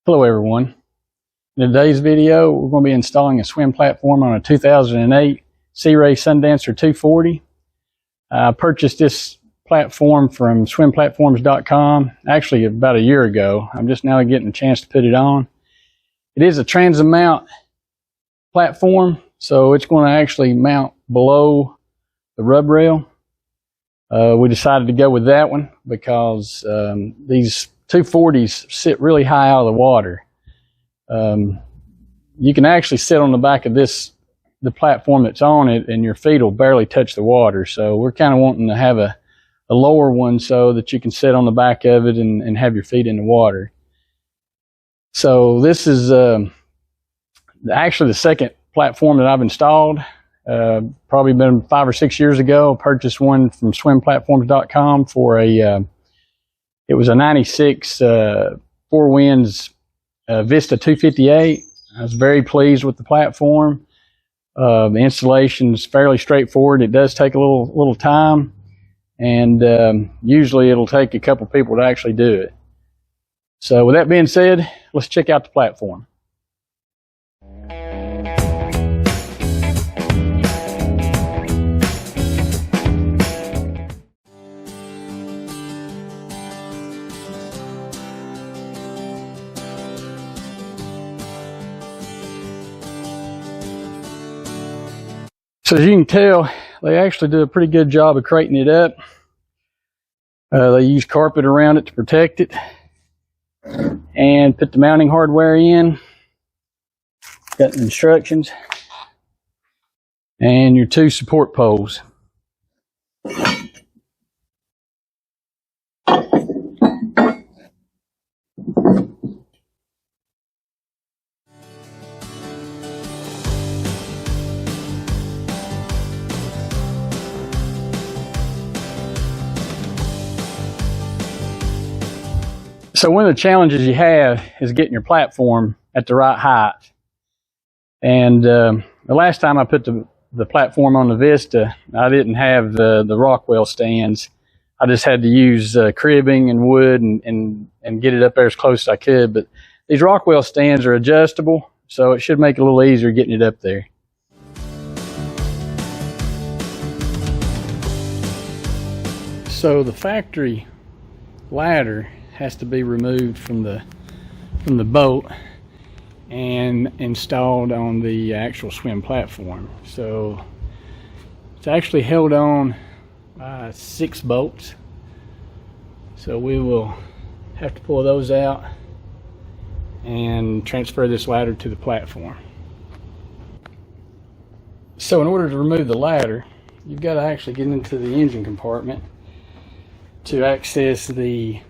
Hello everyone. In today's video, we're going to be installing a swim platform on a 2008 Sea Ray Sundancer 240. I purchased this platform from swimplatforms.com actually about a year ago. I'm just now getting a chance to put it on. It is a trans-mount platform, so it's going to actually mount below the rub rail. We decided to go with that one because these 240s sit really high out of the water. You can actually sit on the back of the platform that's on it, and your feet will barely touch the water. So we're kind of wanting to have a lower one so that you can sit on the back of it and have your feet in the water. So this is actually the second platform that I've installed. Probably been 5 or 6 years ago. I purchased one from swimplatforms.com for it was a 96 Four Winds Vista 258. I was very pleased with the platform. The installation is fairly straightforward. It does take a little time, and usually it'll take a couple people to actually do it. So with that being said, let's check out the platform. So as you can tell, they actually do a pretty good job of crating it up. They use carpet around it to protect it and put the mounting hardware in. Got the instructions and your 2 support poles. So one of the challenges you have is getting your platform at the right height. And the last time I put the platform on the Vista, I didn't have the Rockwell stands. I just had to use cribbing and wood and get it up there as close as I could. But these Rockwell stands are adjustable, so it should make it a little easier getting it up there. So the factory ladder has to be removed from the boat and installed on the actual swim platform. So it's actually held on by 6 bolts. So we will have to pull those out and transfer this ladder to the platform. So in order to remove the ladder, you've got to actually get into the engine compartment to access the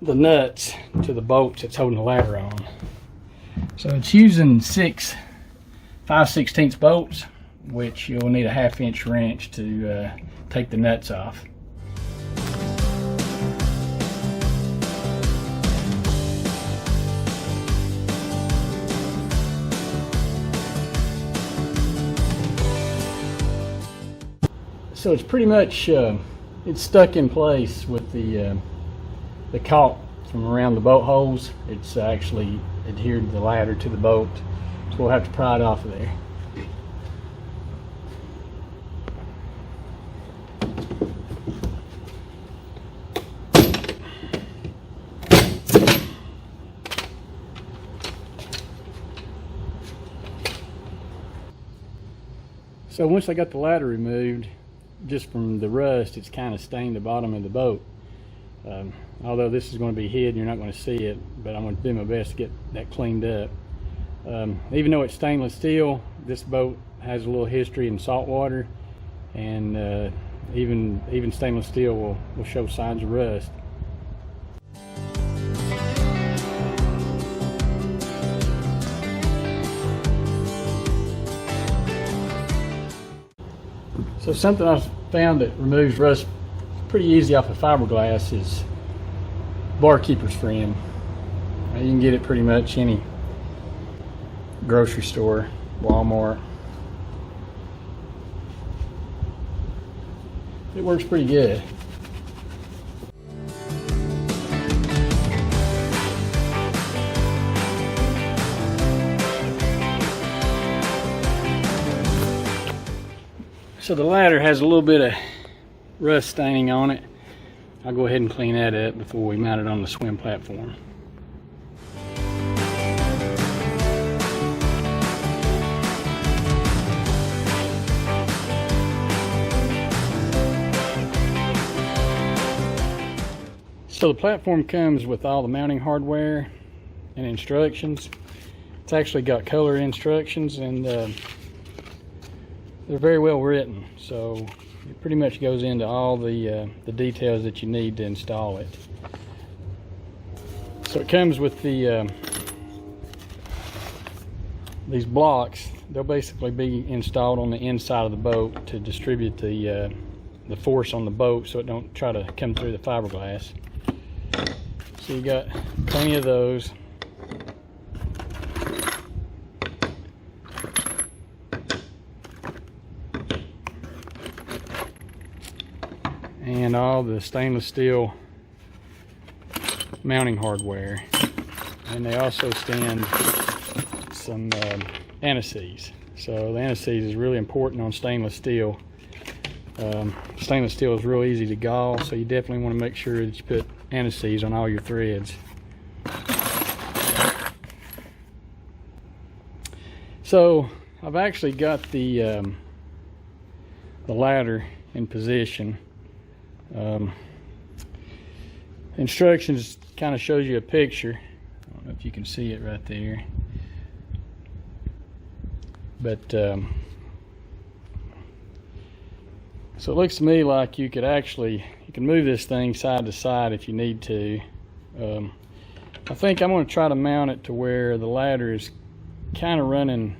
nuts to the bolts that's holding the ladder on. So it's using 6 5/16 bolts, which you'll need a 1/2 inch wrench to take the nuts off. So it's pretty much it's stuck in place with the caulk from around the boat holes. It's actually adhered the ladder to the boat, so we'll have to pry it off of there. So once I got the ladder removed, just from the rust, it's kind of stained the bottom of the boat. Although this is going to be hidden, you're not going to see it, but I'm going to do my best to get that cleaned up. Even though it's stainless steel, this boat has a little history in salt water, and even stainless steel will show signs of rust. So something I've found that removes rust pretty easy off of fiberglass is barkeeper's friend. You can get it pretty much any grocery store, Walmart. It works pretty good. So the ladder has a little bit of rust staining on it. I'll go ahead and clean that up before we mount it on the swim platform. So the platform comes with all the mounting hardware and instructions. It's actually got color instructions, and they're very well written. So it pretty much goes into all the details that you need to install it. So it comes with the these blocks. They'll basically be installed on the inside of the boat to distribute the force on the boat, so it don't try to come through the fiberglass. So you got plenty of those. And all the stainless steel mounting hardware. And they also stand some anti-seize. So the anti-seize is really important on stainless steel. Stainless steel is real easy to gall, so you definitely want to make sure that you put anti-seize on all your threads. So I've actually got the ladder in position. Instructions kind of shows you a picture. I don't know if you can see it right there, but so it looks to me like you can move this thing side to side if you need to. I think I'm going to try to mount it to where the ladder is kind of running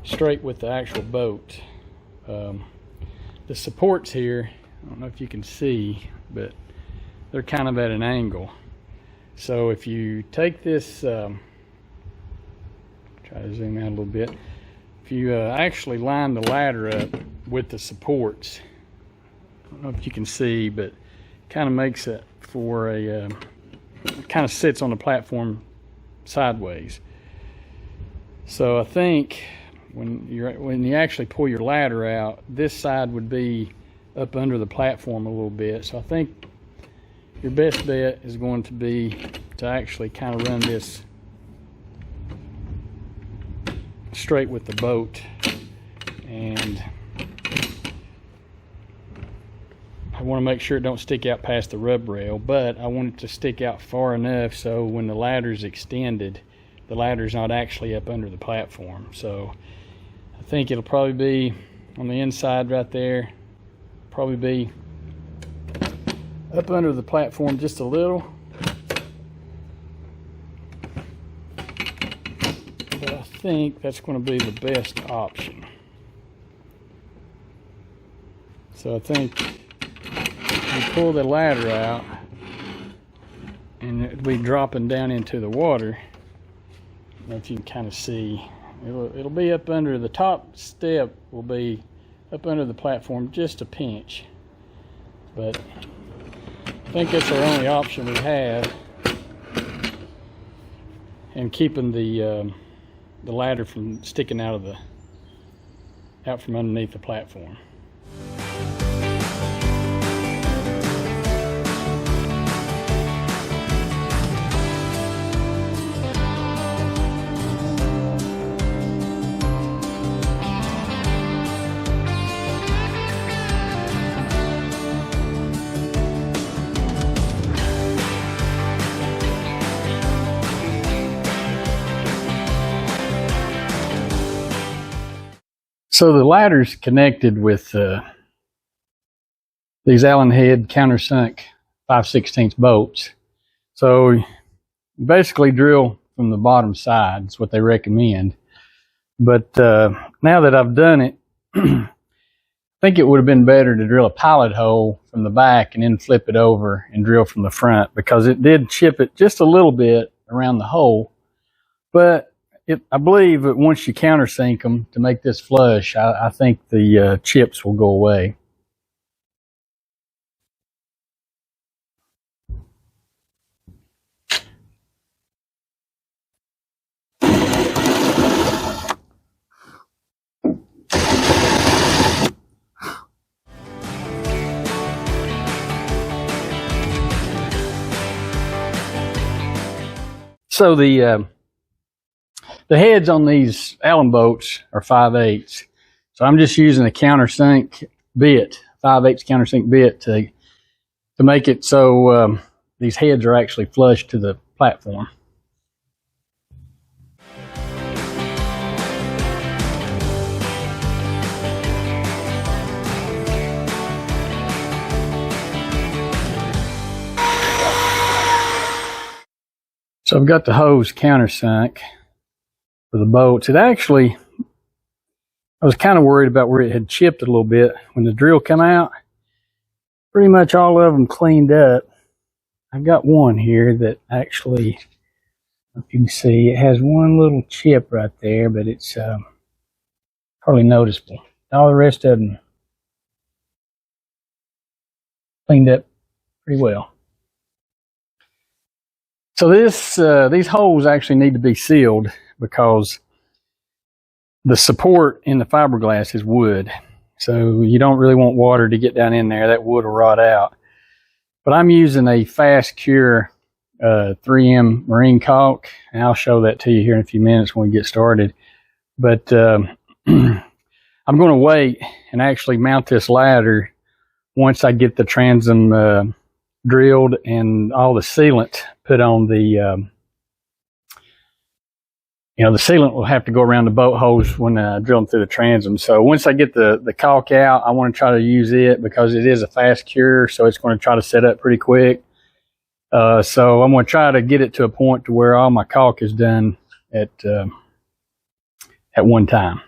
straight with the actual boat. The supports here, I don't know if you can see, but they're kind of at an angle. So if you take this, try to zoom out a little bit. If you actually line the ladder up with the supports, I don't know if you can see, but kind of makes it for a, kind of sits on the platform sideways. So I think when you actually pull your ladder out, this side would be up under the platform a little bit. So I think your best bet is going to be to actually kind of run this straight with the boat, and I want to make sure it don't stick out past the rub rail, but I want it to stick out far enough so when the ladder is extended, the ladder's not actually up under the platform. So I think it'll probably be on the inside right there, probably be up under the platform just a little. But I think that's going to be the best option. So I think you pull the ladder out and it'll be dropping down into the water. I don't know if you can kind of see. It'll be up under the top step, will be up under the platform just a pinch. But I think that's our only option we have in keeping the ladder from sticking out from underneath the platform. So the ladder's connected with these Allen head countersunk 5/16 bolts. So you basically drill from the bottom side. That's what they recommend. But now that I've done it, I think it would have been better to drill a pilot hole from the back and then flip it over and drill from the front, because it did chip it just a little bit around the hole. But I believe that once you countersink them to make this flush, I think the chips will go away. So the heads on these Allen boats are 5/8. So I'm just using a countersink bit, 5/8 countersink bit to make it so these heads are actually flush to the platform. So I've got the hose countersunk for the boats. It actually, I was kind of worried about where it had chipped a little bit when the drill came out. Pretty much all of them cleaned up. I've got one here that actually, if you can see, it has one little chip right there, but it's hardly noticeable. All the rest of them cleaned up pretty well. So these holes actually need to be sealed because the support in the fiberglass is wood. So you don't really want water to get down in there. That wood will rot out. But I'm using a fast cure 3M marine caulk, and I'll show that to you here in a few minutes when we get started. But I'm going to wait and actually mount this ladder once I get the transom drilled and all the sealant put on the the sealant will have to go around the boat hose when drilling through the transom. So once I get the caulk out, I want to try to use it because it is a fast cure, so it's going to try to set up pretty quick. So I'm going to try to get it to a point to where all my caulk is done at one time.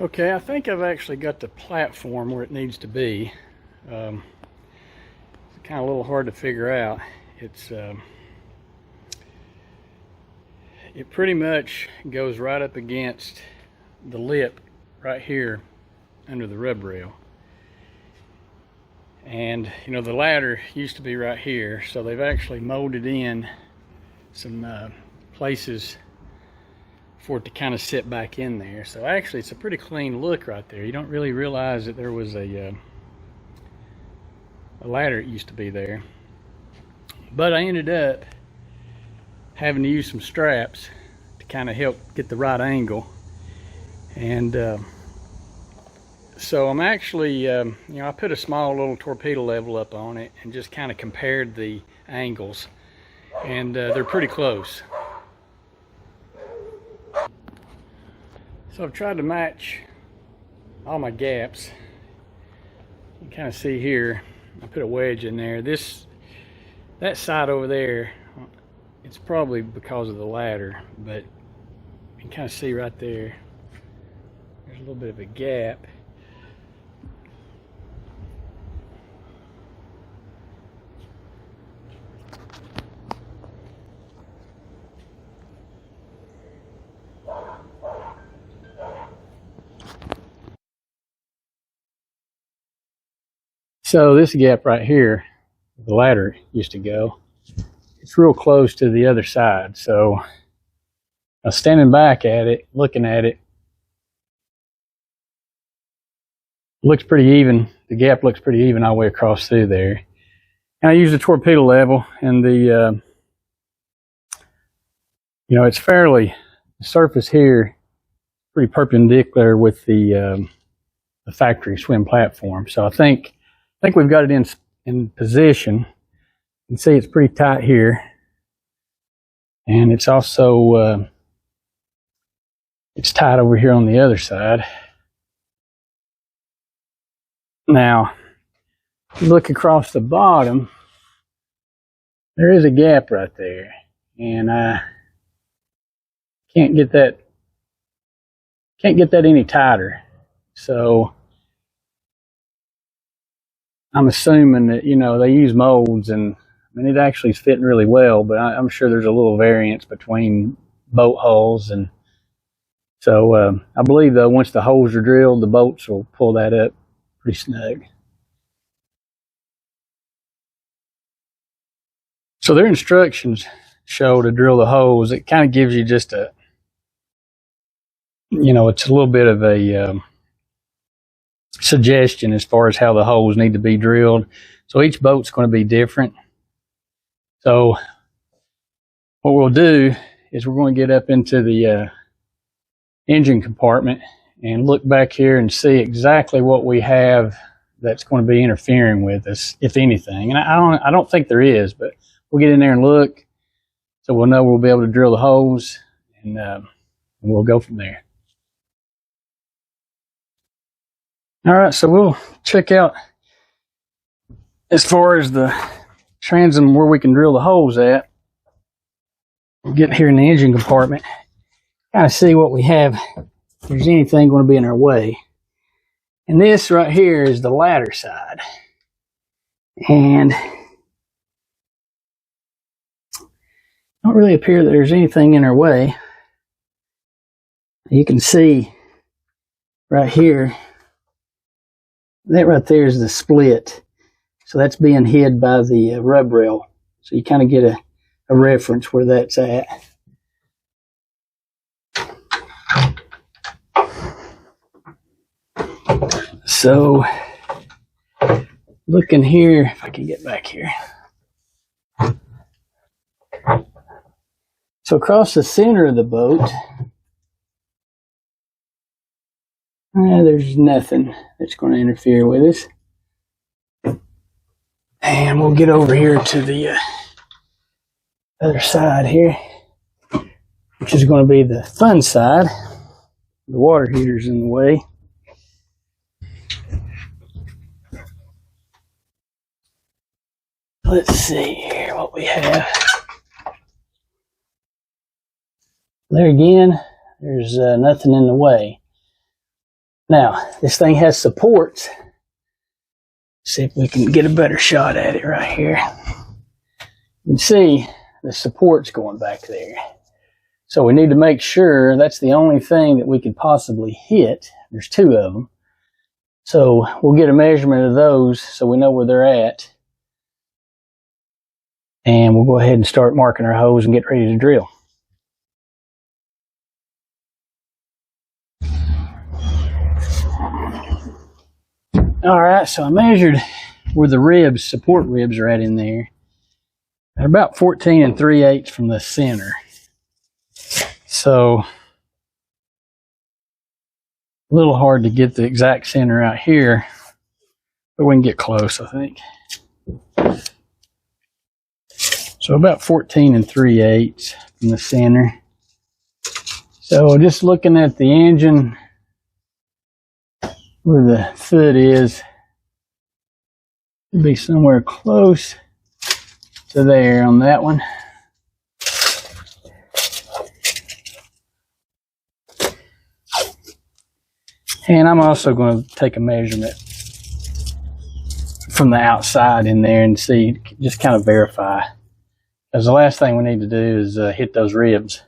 Okay, I think I've actually got the platform where it needs to be. It's kind of a little hard to figure out. It pretty much goes right up against the lip right here under the rub rail. And the ladder used to be right here, so they've actually molded in some places for it to kind of sit back in there. So actually it's a pretty clean look right there. You don't really realize that there was a ladder that used to be there. But I ended up having to use some straps to kind of help get the right angle. And so I'm actually, I put a small little torpedo level up on it and just kind of compared the angles. And they're pretty close. So I've tried to match all my gaps. You can kind of see here, I put a wedge in there. That side over there, it's probably because of the ladder, but you can kind of see right there, there's a little bit of a gap. So this gap right here, the ladder used to go, it's real close to the other side. So I was standing back at it, looking at it, looks pretty even. The gap looks pretty even all the way across through there. And I used a torpedo level, and the it's fairly, the surface here pretty perpendicular with the factory swim platform. So I think we've got it in position. You can see it's pretty tight here, and it's also it's tight over here on the other side. Now, if you look across the bottom, there is a gap right there, and I can't get that any tighter. So I'm assuming that, you know, they use molds, and I mean, it actually is fitting really well, but I'm sure there's a little variance between bolt holes. And so I believe, though, once the holes are drilled, the bolts will pull that up pretty snug. So their instructions show to drill the holes. It kind of gives you just a, you know, it's a little bit of a suggestion as far as how the holes need to be drilled. So each boat's going to be different. So what we'll do is we're going to get up into the engine compartment and look back here and see exactly what we have that's going to be interfering with us, if anything. And I don't think there is, but we'll get in there and look, so we'll know we'll be able to drill the holes, and we'll go from there. All right, so we'll check out as far as the transom where we can drill the holes at. We'll get here in the engine compartment, kind of see what we have, if there's anything going to be in our way. And this right here is the ladder side. And don't really appear that there's anything in our way. You can see right here, that right there is the split. So that's being hid by the rub rail. So you kind of get a reference where that's at. So looking here, if I can get back here. So across the center of the boat, there's nothing that's going to interfere with us. And we'll get over here to the other side here, which is going to be the fun side. The water heater's in the way. Let's see here what we have. There again, there's nothing in the way. Now, this thing has supports. See if we can get a better shot at it right here. You can see the supports going back there. So we need to make sure that's the only thing that we could possibly hit. There's two of them. So we'll get a measurement of those so we know where they're at. And we'll go ahead and start marking our holes and get ready to drill. All right, so I measured where the ribs, support ribs, are at in there. They're about 14 3/8 from the center. So a little hard to get the exact center out here, but we can get close, I think. So about 14 3/8 from the center. So just looking at the engine, where the foot is, it'll be somewhere close to there on that one. And I'm also going to take a measurement from the outside in there and see, just kind of verify. Because the last thing we need to do is hit those ribs.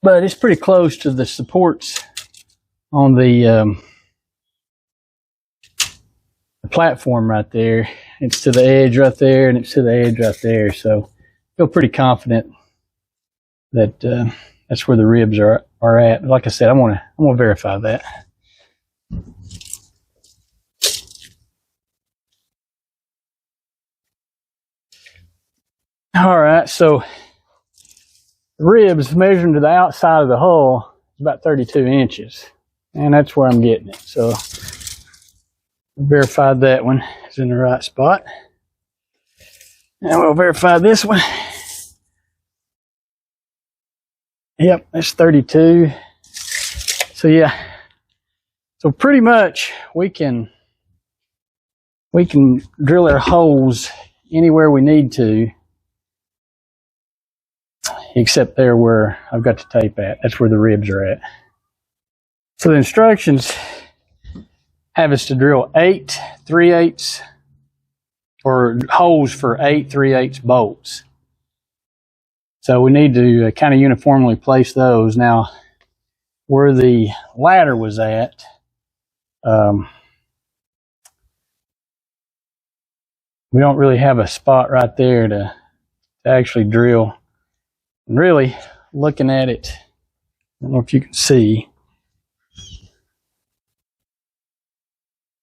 But it's pretty close to the supports on the platform right there. It's to the edge right there, and it's to the edge right there. So I feel pretty confident that that's where the ribs are at. Like I said, I'm gonna verify that. All right, so the ribs measuring to the outside of the hull is about 32 inches, and that's where I'm getting it. So verified that one is in the right spot. Now we'll verify this one. Yep, that's 32. So yeah, So pretty much we can drill our holes anywhere we need to, except there where I've got the tape at. That's where the ribs are at. So the instructions have us to drill 8 3/8 or holes for 8 3/8 bolts. So we need to kind of uniformly place those. Now, where the ladder was at, we don't really have a spot right there to actually drill. And really, looking at it, I don't know if you can see.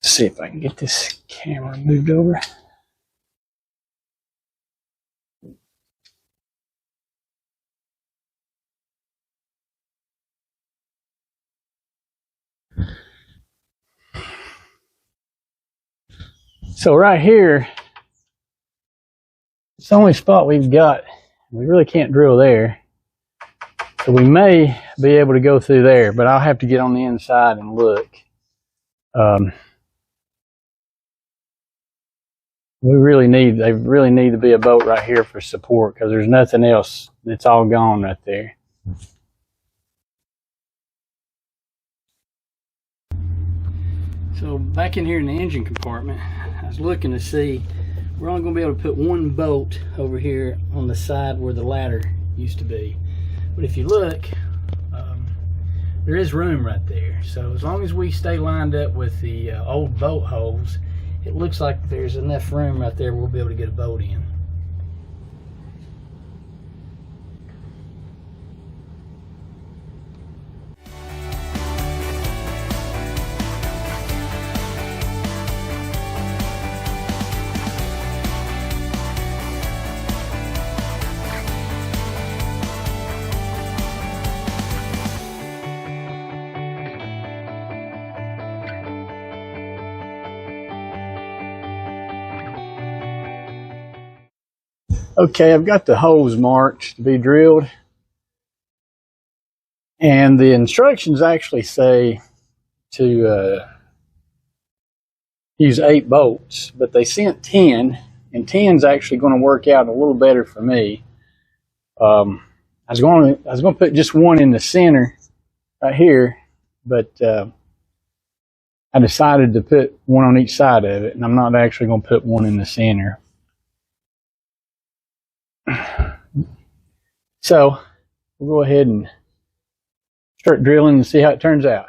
Let's see if I can get this camera moved over. So right here, it's the only spot we've got. We really can't drill there. So we may be able to go through there, but I'll have to get on the inside and look. They really need to be a boat right here for support, because there's nothing else. It's all gone right there. So back in here in the engine compartment, I was looking to see, we're only going to be able to put one bolt over here on the side where the ladder used to be. But if you look, there is room right there. So as long as we stay lined up with the old bolt holes, it looks like there's enough room right there we'll be able to get a boat in. Okay, I've got the holes marked to be drilled, and the instructions actually say to use 8 bolts, but they sent 10, and 10's actually going to work out a little better for me. I was going to put just one in the center right here, but I decided to put one on each side of it, and I'm not actually going to put one in the center. So we'll go ahead and start drilling and see how it turns out.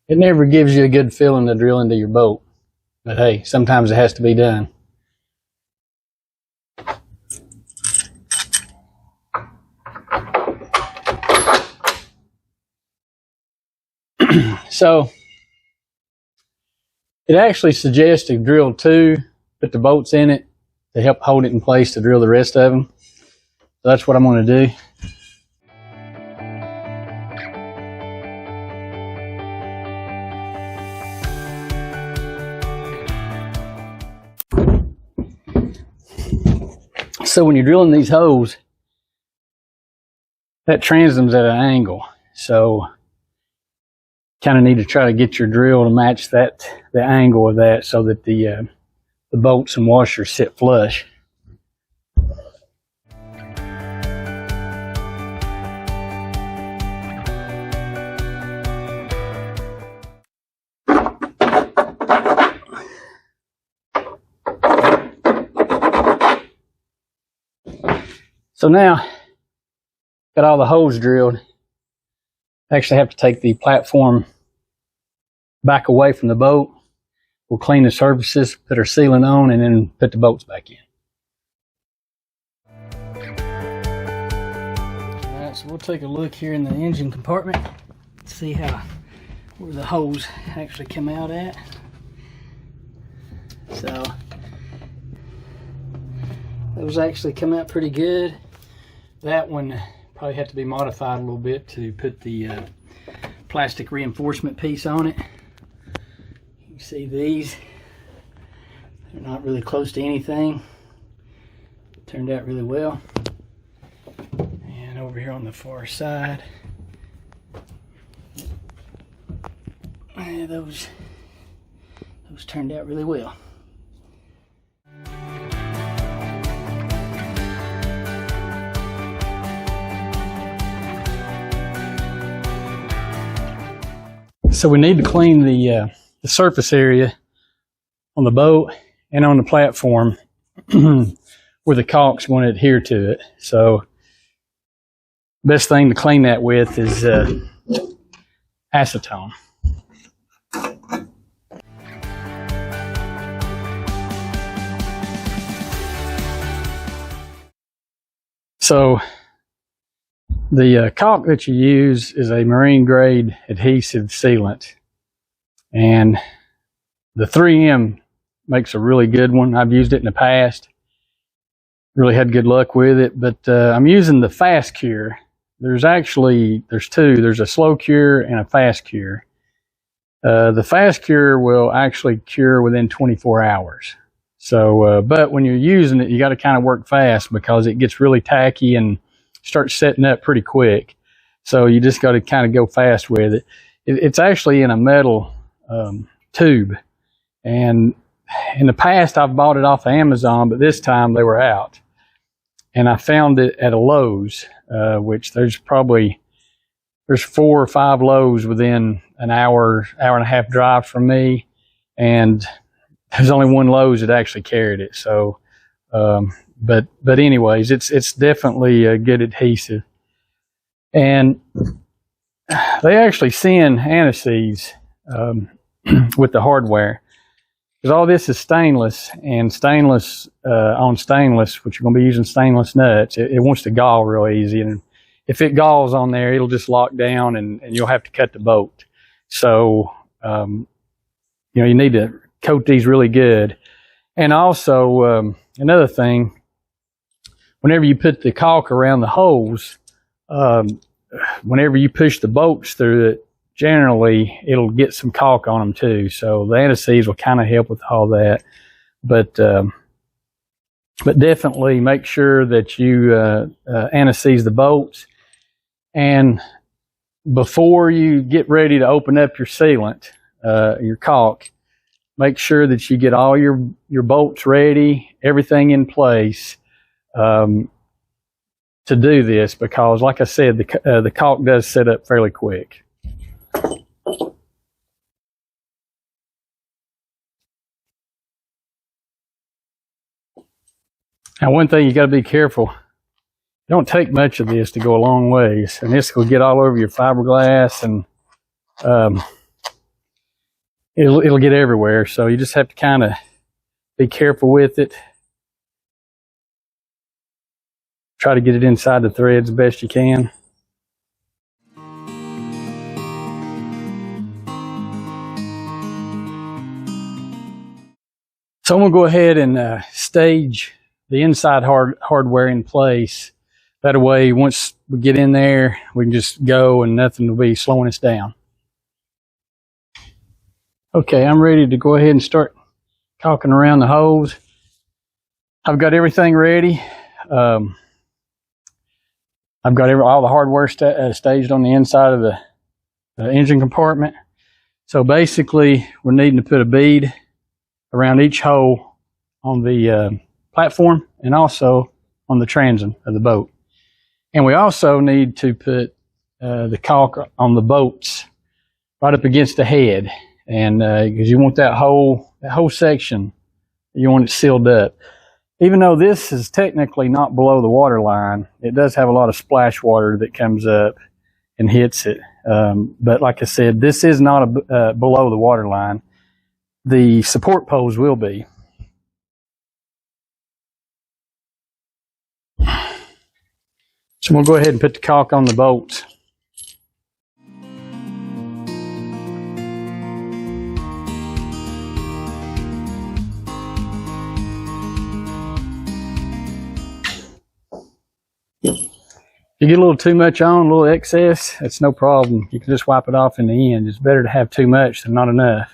It never gives you a good feeling to drill into your boat, but hey, sometimes it has to be done. So it actually suggests to drill 2, put the bolts in it to help hold it in place to drill the rest of them. So that's what I'm going to do. So when you're drilling these holes, that transom's at an angle. So kind of need to try to get your drill to match the angle of that, so that the bolts and washers sit flush. So now, got all the holes drilled. I actually have to take the platform back away from the boat. We'll clean the surfaces, put our sealant on, and then put the bolts back in. Alright, so we'll take a look here in the engine compartment, see where the holes actually come out at. So those actually come out pretty good. That one Probably have to be modified a little bit to put the plastic reinforcement piece on it. You see these, they're not really close to anything. Turned out really well. And over here on the far side, those turned out really well. So we need to clean the surface area on the boat and on the platform where the caulk's going to adhere to it. So best thing to clean that with is acetone. So the caulk that you use is a marine grade adhesive sealant, and the 3M makes a really good one. I've used it in the past, really had good luck with it, but I'm using the fast cure. There's two. There's a slow cure and a fast cure. The fast cure will actually cure within 24 hours. So, but when you're using it, you got to kind of work fast because it gets really tacky and starts setting up pretty quick. So you just got to kind of go fast with it. It's actually in a metal tube. And in the past, I've bought it off of Amazon, but this time they were out. And I found it at a Lowe's, which there's 4 or 5 Lowe's within an hour and a half drive from me. And there's only one Lowe's that actually carried it. So, but anyways, it's definitely a good adhesive. And they actually send anti-seize with the hardware, because all this is stainless, and stainless on stainless, which you're going to be using stainless nuts, it wants to gall real easy. And if it galls on there, it'll just lock down and you'll have to cut the boat. So, you need to coat these really good. And also, another thing, whenever you put the caulk around the holes, whenever you push the boats through it, generally it'll get some caulk on them too. So the anti-seize will kind of help with all that. But definitely make sure that you anti-seize the boats. And before you get ready to open up your sealant, your caulk, make sure that you get all your bolts ready, everything in place to do this, because like I said, the caulk does set up fairly quick. Now, one thing you got to be careful, don't take much of this to go a long ways, and this will get all over your fiberglass, and it'll get everywhere. So you just have to kind of be careful with it. Try to get it inside the threads the best you can. So I'm going to go ahead and stage the inside hardware in place. That way, once we get in there, we can just go and nothing will be slowing us down. Okay, I'm ready to go ahead and start caulking around the holes. I've got everything ready. I've got all the hardware staged on the inside of the engine compartment. So basically, we're needing to put a bead around each hole on the platform and also on the transom of the boat. And we also need to put the caulk on the boats right up against the head. And because you want that whole section, you want it sealed up. Even though this is technically not below the water line, it does have a lot of splash water that comes up and hits it. But like I said, this is not below the water line. The support poles will be. So we'll go ahead and put the caulk on the bolts. you get a little too much on, a little excess, it's no problem. You can just wipe it off in the end. It's better to have too much than not enough.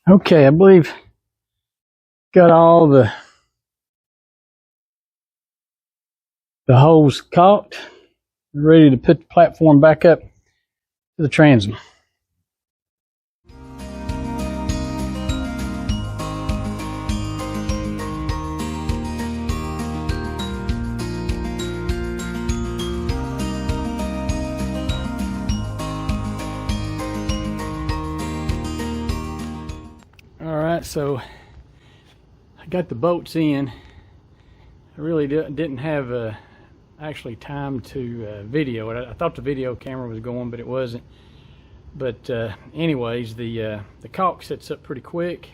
Okay, I believe got all the holes caulked, ready to put the platform back up to the transom. Alright, so I got the bolts in. I really didn't have actually time to video it. I thought the video camera was going, but it wasn't. But anyways, the caulk sets up pretty quick,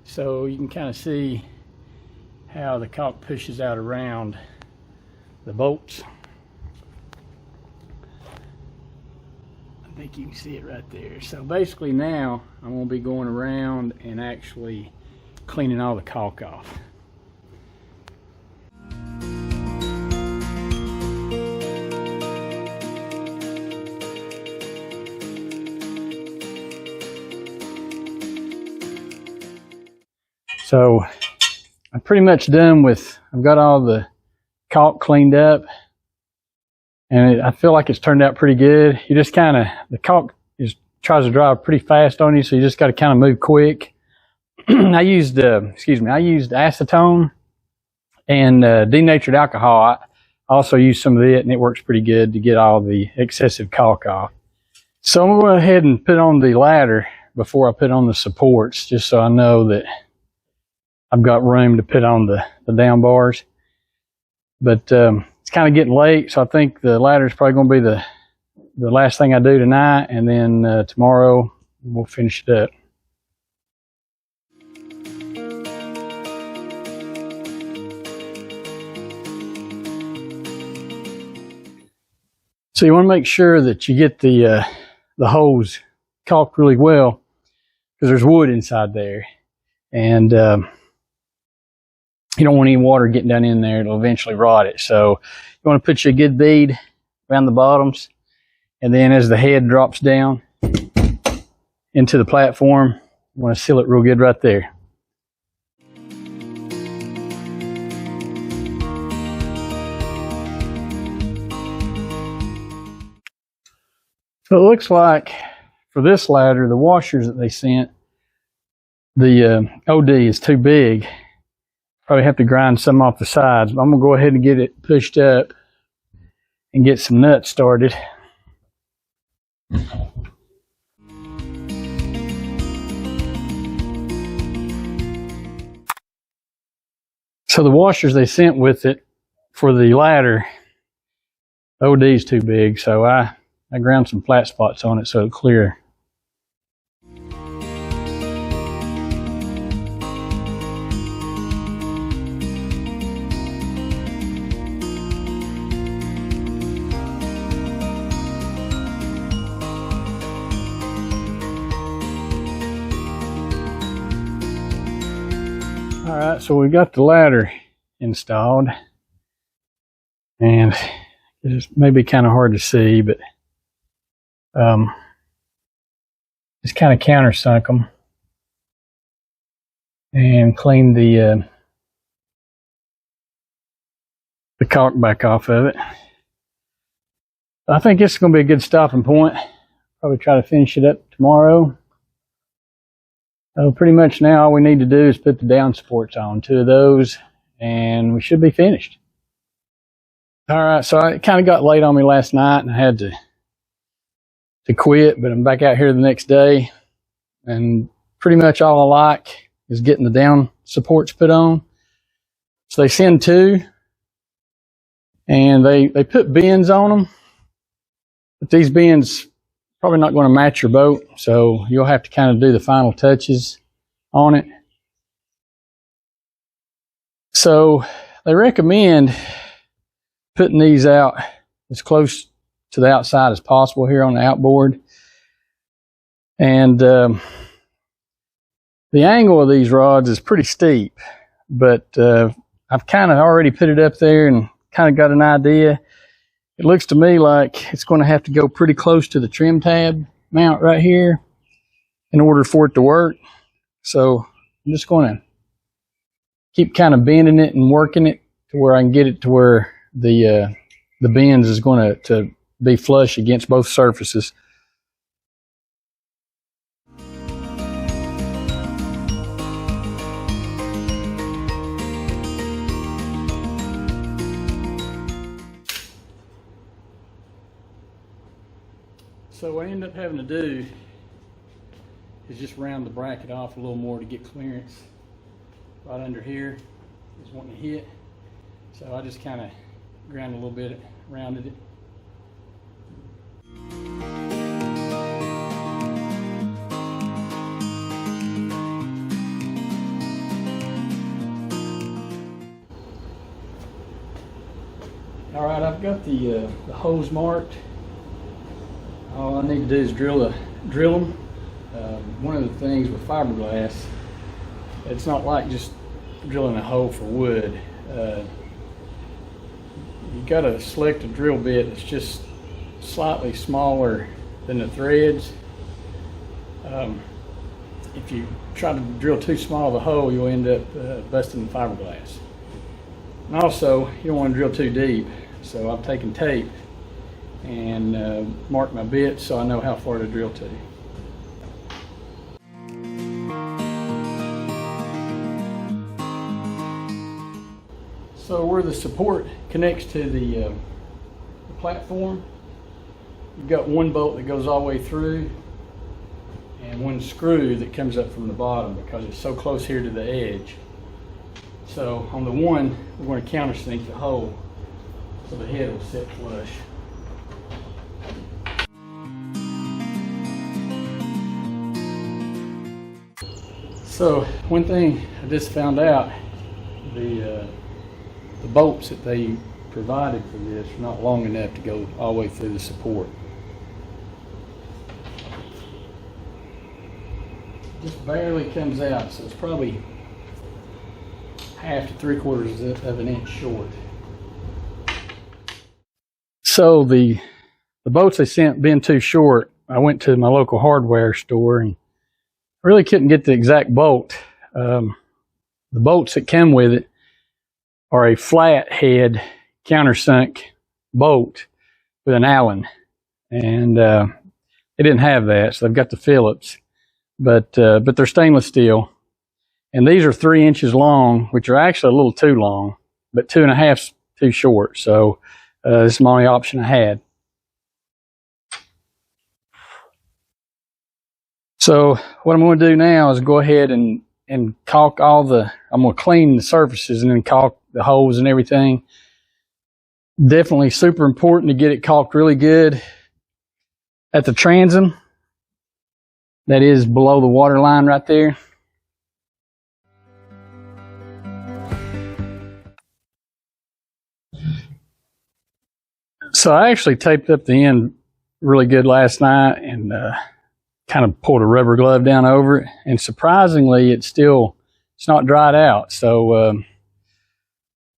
so you can kind of see how the caulk pushes out around the bolts. I think you can see it right there. So basically now I'm going to be going around and actually cleaning all the caulk off. So I'm pretty much done with, I've got all the caulk cleaned up, and I feel like it's turned out pretty good. You just kind of, the caulk tries to dry pretty fast on you, so you just got to kind of move quick. I used acetone and denatured alcohol. I also used some of it, and it works pretty good to get all the excessive caulk off. So I'm going to go ahead and put on the ladder before I put on the supports, just so I know that I've got room to put on the down bars. But it's kind of getting late, so I think the ladder is probably going to be the last thing I do tonight, and then tomorrow we'll finish it up. So you want to make sure that you get the hose caulked really well, because there's wood inside there, and you don't want any water getting down in there. It'll eventually rot it. So you want to put you a good bead around the bottoms, and then as the head drops down into the platform, you want to seal it real good right there. So it looks like for this ladder, the washers that they sent, the OD is too big. Probably have to grind some off the sides, but I'm going to go ahead and get it pushed up and get some nuts started. So the washers they sent with it for the ladder, OD is too big, so I ground some flat spots on it so it'll clear. Alright, so we got the ladder installed, and it's maybe kind of hard to see, but just kind of countersunk them and cleaned the caulk back off of it. I think this is going to be a good stopping point. Probably try to finish it up tomorrow. So pretty much now all we need to do is put the down supports on, 2 of those, and we should be finished. Alright, so it kind of got late on me last night and I had to quit, but I'm back out here the next day, and pretty much all I like is getting the down supports put on. So they send 2, and they put bends on them, but these bends probably not going to match your boat, so you'll have to kind of do the final touches on it. So they recommend putting these out as close to the outside as possible here on the outboard. And the angle of these rods is pretty steep, but I've kind of already put it up there and kind of got an idea. It looks to me like it's going to have to go pretty close to the trim tab mount right here in order for it to work. So I'm just going to keep kind of bending it and working it to where I can get it to where the bends is going to be flush against both surfaces. So what I end up having to do is just round the bracket off a little more to get clearance. Right under here is wanting to hit. So I just kind of ground a little bit, rounded it. All right, I've got the hose marked. All I need to do is drill them. One of the things with fiberglass, it's not like just drilling a hole for wood. You got to select a drill bit that's just slightly smaller than the threads. If you try to drill too small of a hole, you'll end up busting the fiberglass. And also, you don't want to drill too deep. So I've taken tape and marked my bits so I know how far to drill to. So where the support connects to the platform, you've got one bolt that goes all the way through and one screw that comes up from the bottom because it's so close here to the edge. So on the one, we're going to countersink the hole so the head will sit flush. So one thing I just found out, the bolts that they provided for this are not long enough to go all the way through the support. Just barely comes out, so it's probably 1/2 to 3/4 of an inch short. So the bolts they sent being too short, I went to my local hardware store and really couldn't get the exact bolt. The bolts that come with it are a flat head countersunk bolt with an Allen, and they didn't have that, so they've got the Phillips, but they're stainless steel, and these are 3 inches long, which are actually a little too long, but 2.5 too short. So this is my only option I had. So what I'm going to do now is go ahead and caulk I'm going to clean the surfaces and then caulk the holes and everything. Definitely super important to get it caulked really good at the transom. That is below the water line right there. So I actually taped up the end really good last night and kind of pulled a rubber glove down over it, and surprisingly it's not dried out. So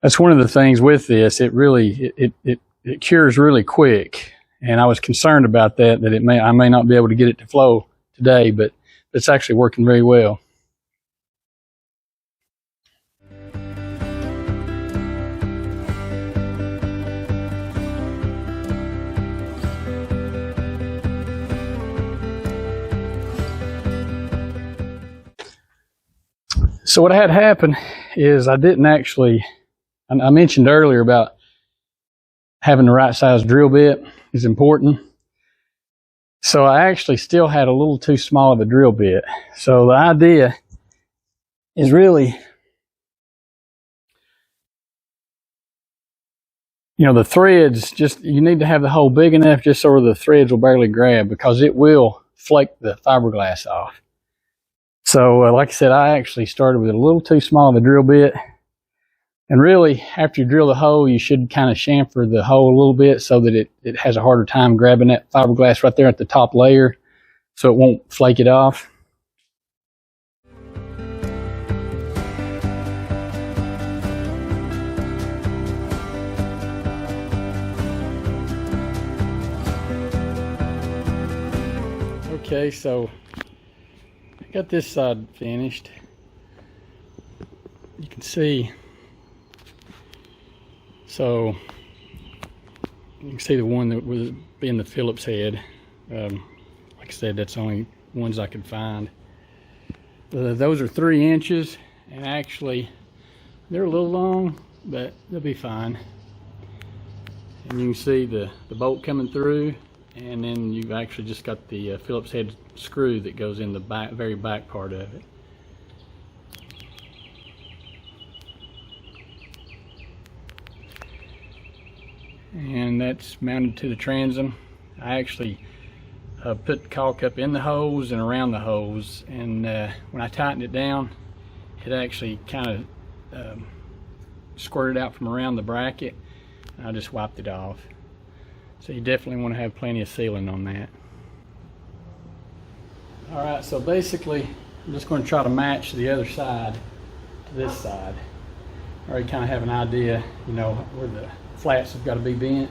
that's one of the things with this. It really it cures really quick, and I was concerned about that I may not be able to get it to flow today, but it's actually working very well. So what had happened is I mentioned earlier about having the right size drill bit is important. So I actually still had a little too small of a drill bit. So the idea is really You know, the threads, just you need to have the hole big enough just so the threads will barely grab, because it will flake the fiberglass off. So like I said, I actually started with a little too small of a drill bit. And really, after you drill the hole, you should kind of chamfer the hole a little bit so that it has a harder time grabbing that fiberglass right there at the top layer, so it won't flake it off. Okay, so I got this side finished. You can see, so you can see the one that was being the Phillips head. Like I said, that's the only ones I could find. Those are 3 inches, and actually they're a little long, but they'll be fine. And you can see the bolt coming through, and then you've actually just got the Phillips head screw that goes in the back, very back part of it. And that's mounted to the transom. I actually put caulk up in the hose and around the hose, and when I tightened it down, it actually kind of squirted out from around the bracket, and I just wiped it off. So you definitely want to have plenty of sealing on that. Alright, so basically I'm just going to try to match the other side to this side. I already kind of have an idea, you know, where the flats have got to be bent.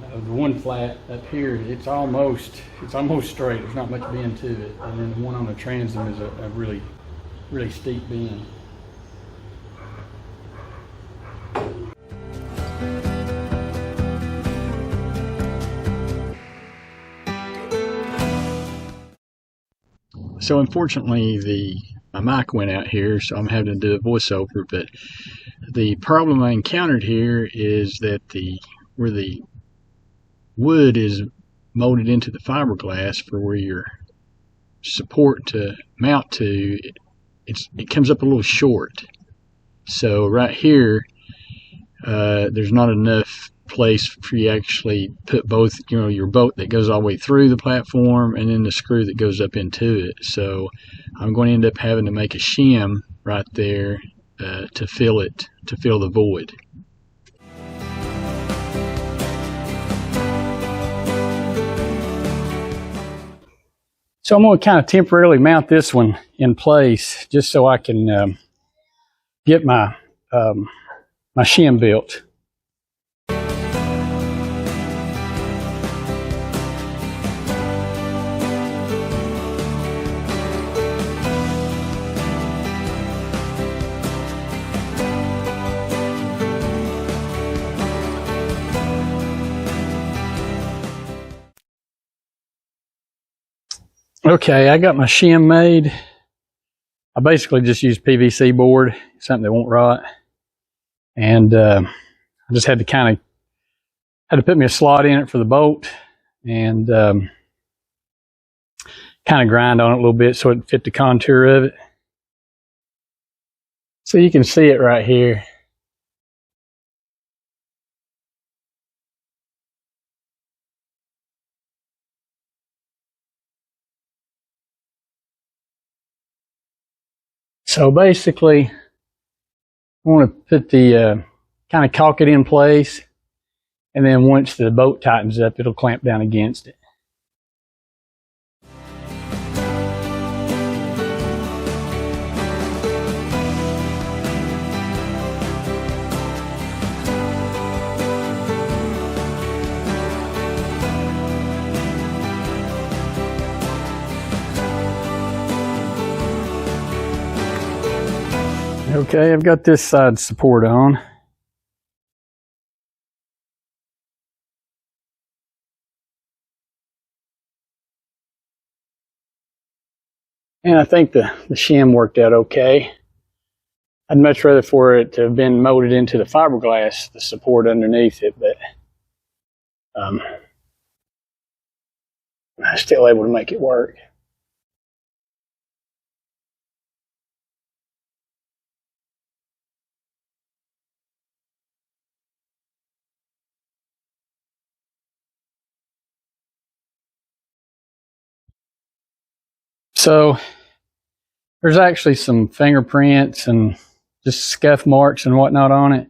The one flat up here, it's almost straight. There's not much bend to it, and then the one on the transom is a really steep bend. So unfortunately, my mic went out here, so I'm having to do a voiceover. But the problem I encountered here is that where the wood is molded into the fiberglass for where your support to mount to, it comes up a little short. So right here, there's not enough place for you to actually put both, you know, your bolt that goes all the way through the platform and then the screw that goes up into it. So I'm going to end up having to make a shim right there to fill the void. So I'm going to kind of temporarily mount this one in place just so I can get my my shim built. Okay, I got my shim made. I basically just used PVC board, something that won't rot. And I just had to put me a slot in it for the bolt, and kind of grind on it a little bit so it fit the contour of it. So you can see it right here. So basically, I want to put the kind of caulk it in place, and then once the bolt tightens up, it'll clamp down against it. Okay, I've got this side support on. And I think the shim worked out okay. I'd much rather for it to have been molded into the fiberglass, the support underneath it, but I'm still able to make it work. So there's actually some fingerprints and just scuff marks and whatnot on it.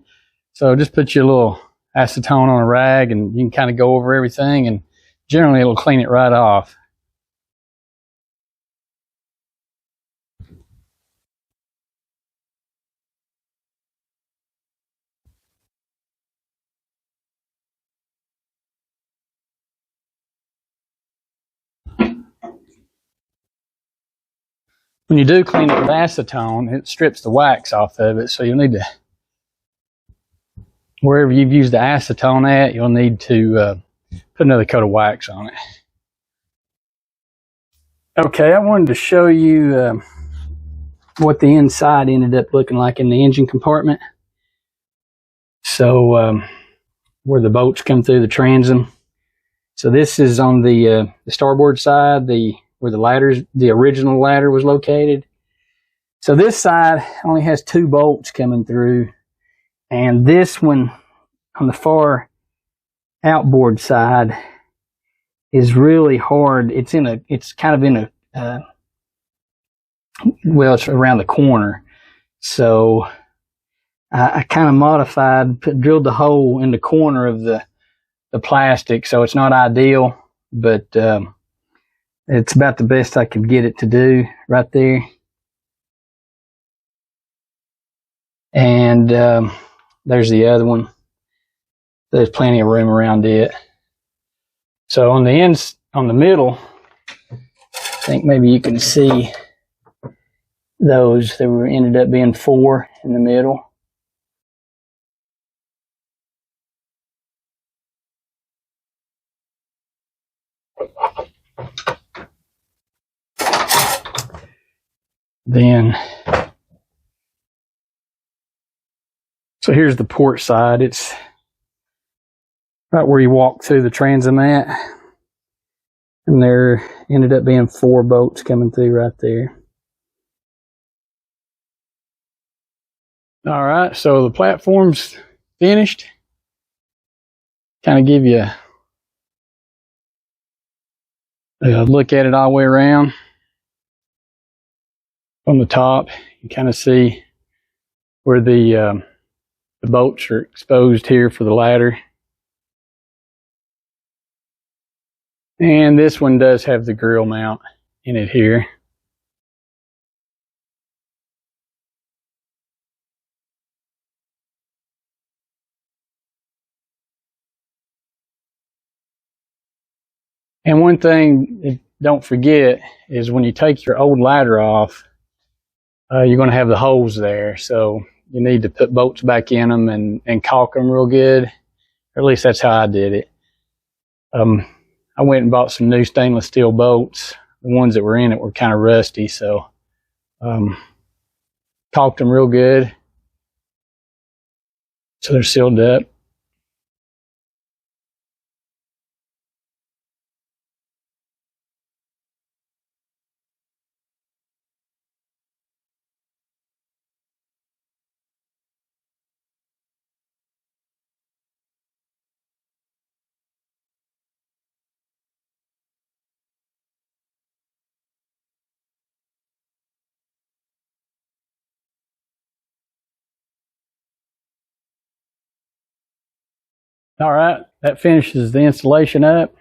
So just put your little acetone on a rag and you can kind of go over everything, and generally it'll clean it right off. When you do clean it with acetone, it strips the wax off of it, so you'll need to, wherever you've used the acetone at, you'll need to put another coat of wax on it. Okay, I wanted to show you what the inside ended up looking like in the engine compartment. So where the bolts come through the transom. So this is on the starboard side, where the original ladder was located. So this side only has 2 bolts coming through, and this one on the far outboard side is really hard. It's kind of in a well, it's around the corner. So I kind of modified, drilled the hole in the corner of the plastic, so it's not ideal, but it's about the best I could get it to do right there. And there's the other one. There's plenty of room around it. So on the ends, on the middle, I think maybe you can see those. There ended up being 4 in the middle. Then, so here's the port side. It's right where you walk through the transom at. And there ended up being 4 bolts coming through right there. All right, so the platform's finished. Kind of give you a look at it all the way around. On the top, you kind of see where the bolts are exposed here for the ladder. And this one does have the grill mount in it here. And one thing don't forget is when you take your old ladder off, you're going to have the holes there. So you need to put bolts back in them and caulk them real good. Or at least that's how I did it. I went and bought some new stainless steel bolts. The ones that were in it were kind of rusty, so caulked them real good so they're sealed up. All right, that finishes the installation up.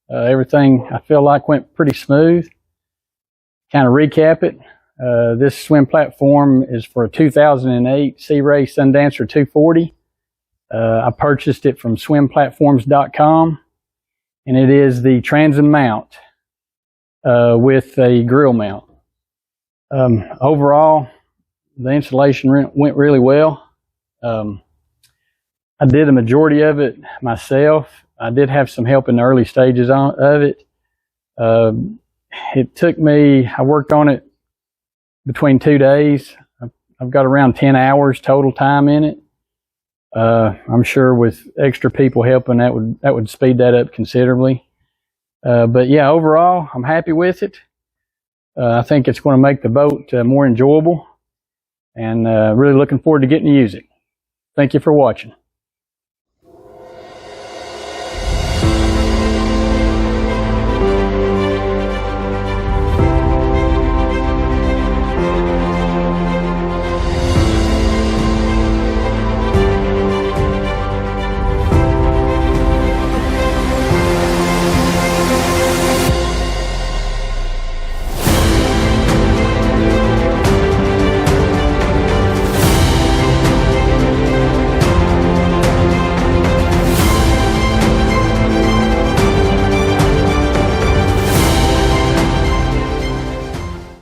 Everything I feel like went pretty smooth. Kind of recap it. This swim platform is for a 2008 Sea Ray Sundancer 240. I purchased it from swimplatforms.com, and it is the transom mount with a grill mount. Overall, the installation went really well. I did the majority of it myself. I did have some help in the early stages of it. It took me, I worked on it between 2 days. I've got around 10 hours total time in it. I'm sure with extra people helping, that would speed that up considerably. But yeah, overall, I'm happy with it. I think it's going to make the boat more enjoyable, and really looking forward to getting to use it. Thank you for watching.